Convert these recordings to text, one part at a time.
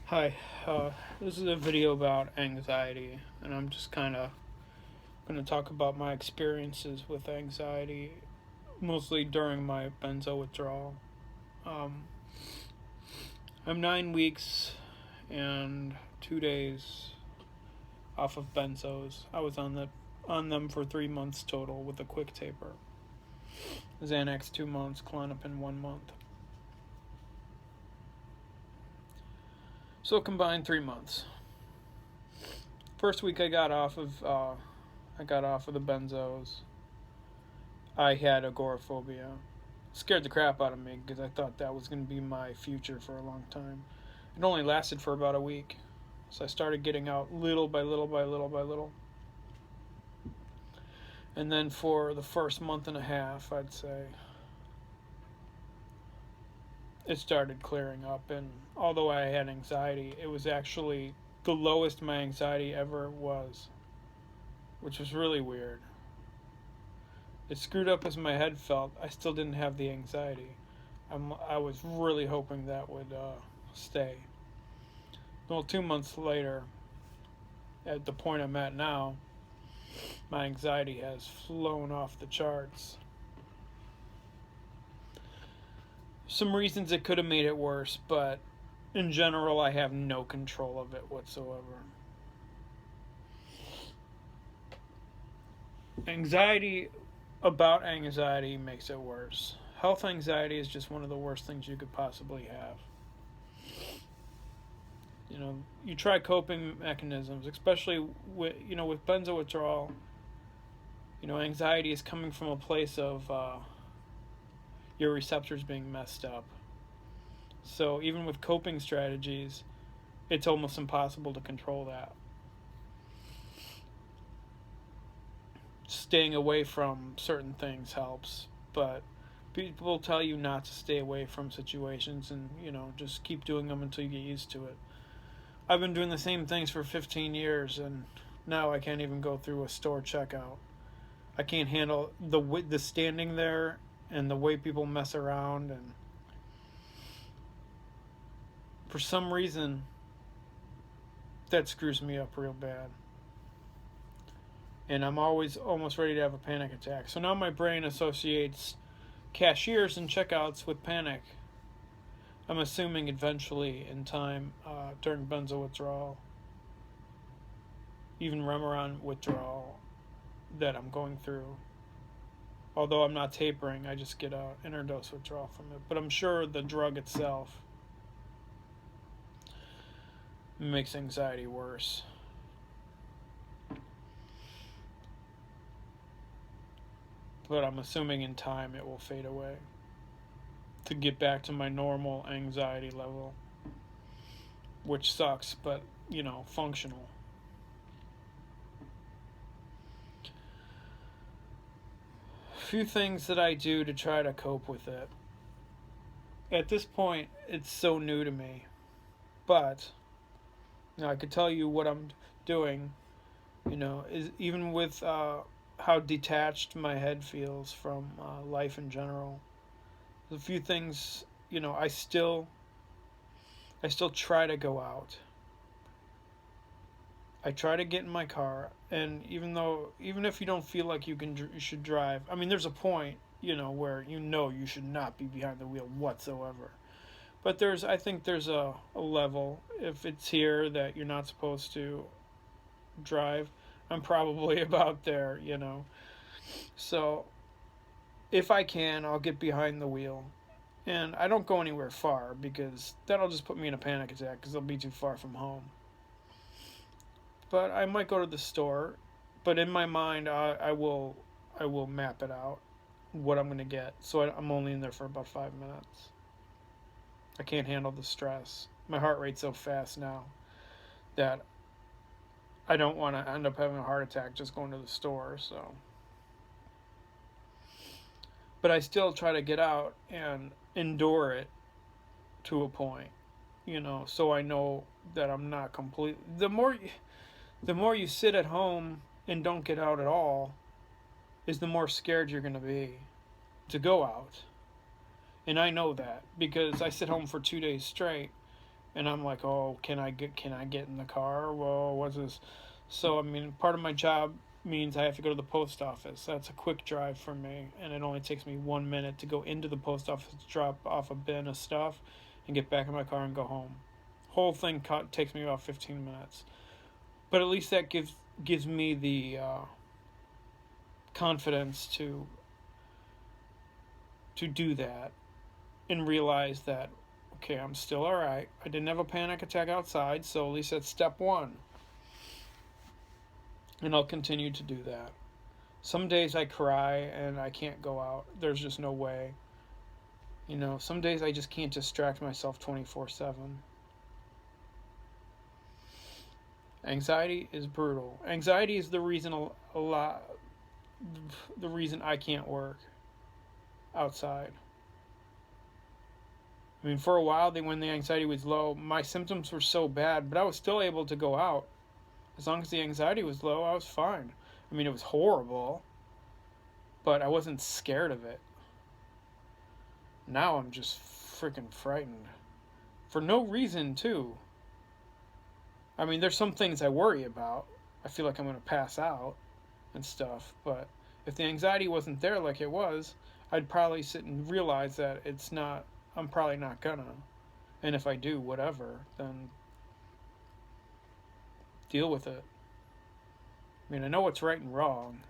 Hi, this is a video about anxiety, and I'm just kind of going to talk about my experiences with anxiety, mostly during my benzo withdrawal. Um, I'm 9 weeks and 2 days off of benzos. I was on them for 3 months total with a quick taper. Xanax 2 months, Klonopin 1 month. So combined 3 months. First week I got off of the benzos. I had agoraphobia. Scared the crap out of me because I thought that was going to be my future for a long time. It only lasted for about a week. So I started getting out little by little by little by little. And then for the first month and a half, I'd say, it started clearing up. And although I had anxiety, it was actually the lowest my anxiety ever was, which was really weird. As screwed up as my head felt, I still didn't have the anxiety. I was really hoping that would stay. Well, 2 months later, at the point I'm at now, my anxiety has flown off the charts. Some reasons it could have made it worse, but in general, I have no control of it whatsoever. Anxiety about anxiety makes it worse. Health anxiety is just one of the worst things you could possibly have. You try coping mechanisms, especially with benzo withdrawal. Anxiety is coming from a place of your receptors being messed up. So even with coping strategies, it's almost impossible to control that. Staying away from certain things helps, but people tell you not to stay away from situations and, just keep doing them until you get used to it. I've been doing the same things for 15 years and now I can't even go through a store checkout. I can't handle the standing there and the way people mess around, and for some reason that screws me up real bad. And I'm always almost ready to have a panic attack. So now my brain associates cashiers and checkouts with panic. I'm assuming eventually in time, during benzo withdrawal, even Remeron withdrawal that I'm going through. Although I'm not tapering, I just get a interdose withdrawal from it. But I'm sure the drug itself makes anxiety worse. But I'm assuming in time it will fade away to get back to my normal anxiety level, which sucks, but functional. Few things that I do to try to cope with it. At this point, it's so new to me, but I could tell you what I'm doing. Is even with how detached my head feels from life in general. There's a few things, I still try to go out. I try to get in my car, and even if you don't feel like you should drive. I mean, there's a point, where you should not be behind the wheel whatsoever. But I think there's a level, if it's here that you're not supposed to drive. I'm probably about there. So if I can, I'll get behind the wheel. And I don't go anywhere far because that'll just put me in a panic attack because I'll be too far from home. But I might go to the store, but in my mind, I will map it out what I'm gonna get. So I'm only in there for about 5 minutes. I can't handle the stress. My heart rate's so fast now that I don't want to end up having a heart attack just going to the store. So, but I still try to get out and endure it to a point, so I know that I'm not completely. The more you sit at home and don't get out at all, is the more scared you're going to be to go out. And I know that because I sit home for 2 days straight And I'm like, oh, can I get in the car? Well, what's this? So I mean, part of my job means I have to go to the post office. That's a quick drive for me, and it only takes me 1 minute to go into the post office, drop off a bin of stuff, and get back in my car and go home. Whole thing takes me about 15 minutes. But at least that gives me the confidence to do that and realize that, okay, I'm still all right. I didn't have a panic attack outside, so at least that's step one. And I'll continue to do that. Some days I cry and I can't go out. There's just no way. Some days I just can't distract myself 24/7. Anxiety is brutal. Anxiety is the reason a lot the reason I can't work outside. I mean, for a while, when the anxiety was low, my symptoms were so bad, but I was still able to go out. As long as the anxiety was low, I was fine. I mean, it was horrible, but I wasn't scared of it. Now I'm just freaking frightened. For no reason, too. I mean, there's some things I worry about. I feel like I'm going to pass out and stuff, but if the anxiety wasn't there like it was, I'd probably sit and realize that I'm probably not gonna. And if I do, whatever, then deal with it. I mean, I know what's right and wrong.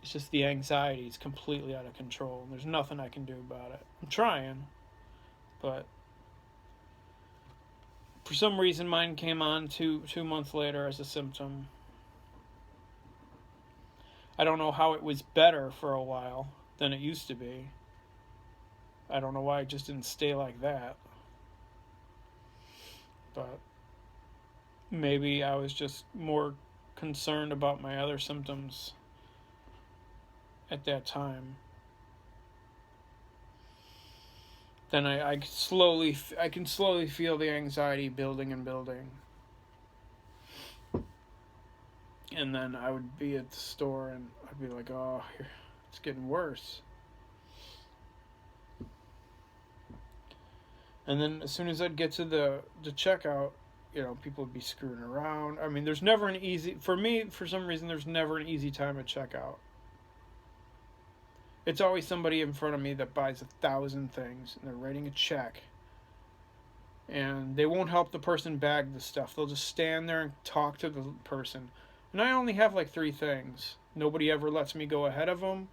It's just the anxiety is completely out of control. There's nothing I can do about it. I'm trying, but for some reason mine came on 2 months later as a symptom. I don't know how it was better for a while than it used to be. I don't know why it just didn't stay like that. But maybe I was just more concerned about my other symptoms at that time. Then I can slowly feel the anxiety building and building. And then I would be at the store and I'd be like, oh, it's getting worse. And then as soon as I'd get to the checkout, people would be screwing around. I mean, for me, for some reason, there's never an easy time at checkout. It's always somebody in front of me that buys 1,000 things and they're writing a check. And they won't help the person bag the stuff. They'll just stand there and talk to the person. And I only have like 3 things. Nobody ever lets me go ahead of them.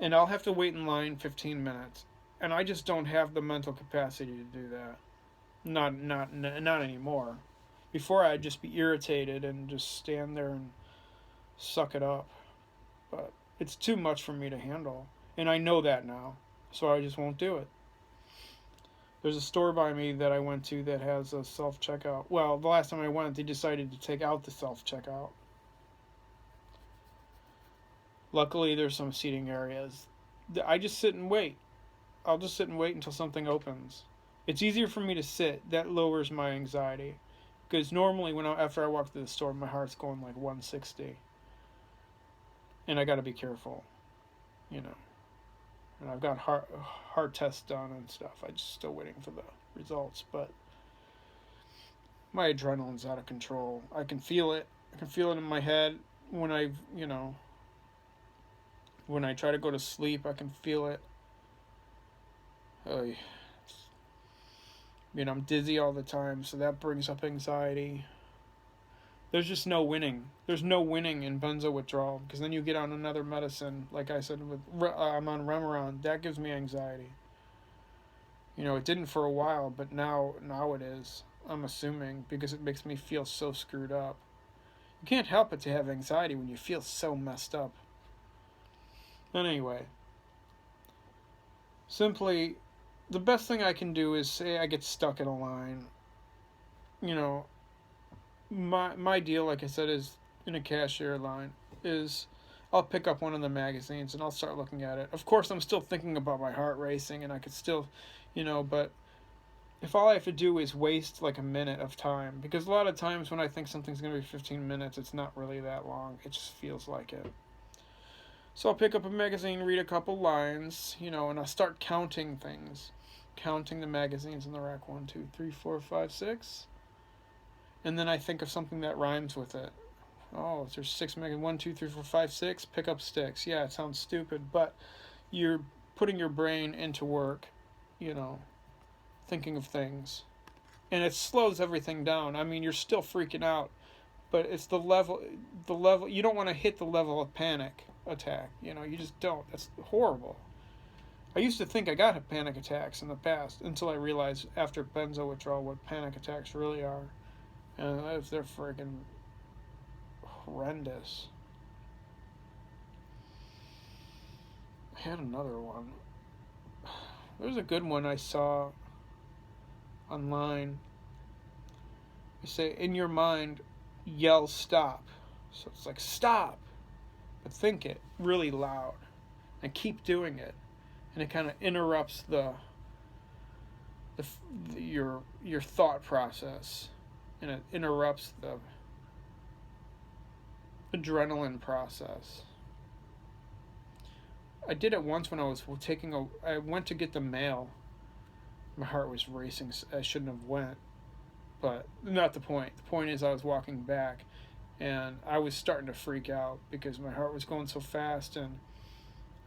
And I'll have to wait in line 15 minutes. And I just don't have the mental capacity to do that. Not anymore. Before I'd just be irritated and just stand there and suck it up. But it's too much for me to handle. And I know that now. So I just won't do it. There's a store by me that I went to that has a self-checkout. Well, the last time I went, they decided to take out the self-checkout. Luckily, there's some seating areas. I just sit and wait. I'll just sit and wait until something opens. It's easier for me to sit. That lowers my anxiety. Because normally, after I walk to the store, my heart's going like 160. And I got to be careful. And I've got heart tests done and stuff. I'm just still waiting for the results. But my adrenaline's out of control. I can feel it. I can feel it in my head when when I try to go to sleep. I can feel it. I'm dizzy all the time, so that brings up anxiety. There's just no winning. There's no winning in benzo withdrawal, because then you get on another medicine. Like I said, I'm on Remeron. That gives me anxiety. It didn't for a while, but now it is. I'm assuming, because it makes me feel so screwed up. You can't help but to have anxiety when you feel so messed up. But anyway, simply, the best thing I can do is say I get stuck in a line. My deal, like I said, is in a cashier line, is I'll pick up one of the magazines and I'll start looking at it. Of course, I'm still thinking about my heart racing, and I could still, but if all I have to do is waste like a minute of time, because a lot of times when I think something's going to be 15 minutes, it's not really that long. It just feels like it. So I'll pick up a magazine, read a couple lines, and I'll start counting things. counting the magazines in the rack. 1, 2, 3, 4, 5, 6. And then I think of something that rhymes with it. Oh, there's 6 magazines. 1, 2, 3, 4, 5, 6. Pick up sticks. Yeah, it sounds stupid, but you're putting your brain into work, you know, thinking of things. And it slows everything down. I mean, you're still freaking out, but it's the level, you don't want to hit the level of panic attack. You know, you just don't. That's horrible. I used to think I got panic attacks in the past until I realized after benzo withdrawal what panic attacks really are. And they're friggin' horrendous. I had another one. There's a good one I saw online. They say, in your mind, yell stop. So it's like, stop! But think it really loud. And keep doing it. And it kind of interrupts your thought process. And it interrupts the adrenaline process. I did it once when I was I went to get the mail. My heart was racing. I shouldn't have went, but not the point. The point is I was walking back, and I was starting to freak out because my heart was going so fast, and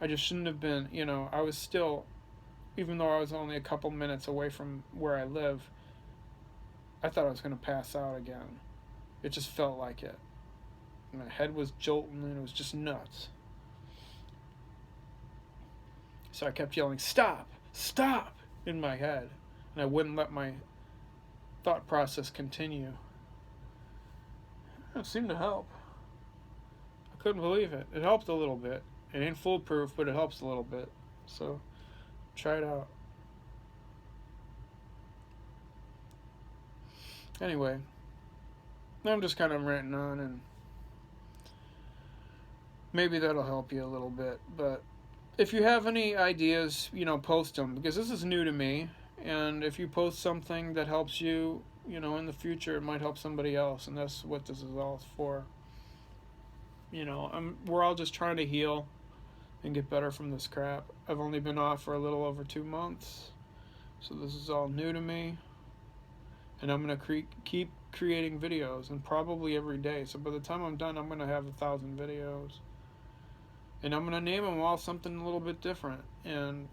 I just shouldn't have been. You know, I was still, even though I was only a couple minutes away from where I live, I thought I was going to pass out again. It just felt like it. My head was jolting, and it was just nuts. So I kept yelling, stop, stop, in my head. And I wouldn't let my thought process continue. It seemed to help. I couldn't believe it. It helped a little bit. It ain't foolproof, but it helps a little bit. So try it out. Anyway, I'm just kind of ranting on, and maybe that'll help you a little bit. But if you have any ideas, you know, post them, because this is new to me. And if you post something that helps you, you know, in the future, it might help somebody else. And that's what this is all for. You know, we're all just trying to heal and get better from this crap. I've only been off for a little over 2 months. So this is all new to me. And I'm going to keep creating videos, and probably every day. So by the time I'm done, I'm going to have 1,000 videos. And I'm going to name them all something a little bit different. And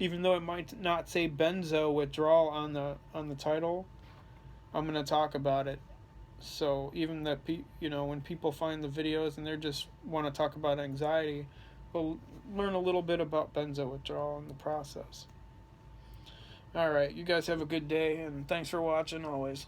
even though it might not say benzo withdrawal on the title, I'm going to talk about it. So even that, you know, when people find the videos and they just want to talk about anxiety, they'll learn a little bit about benzo withdrawal in the process. All right, you guys have a good day, and thanks for watching always.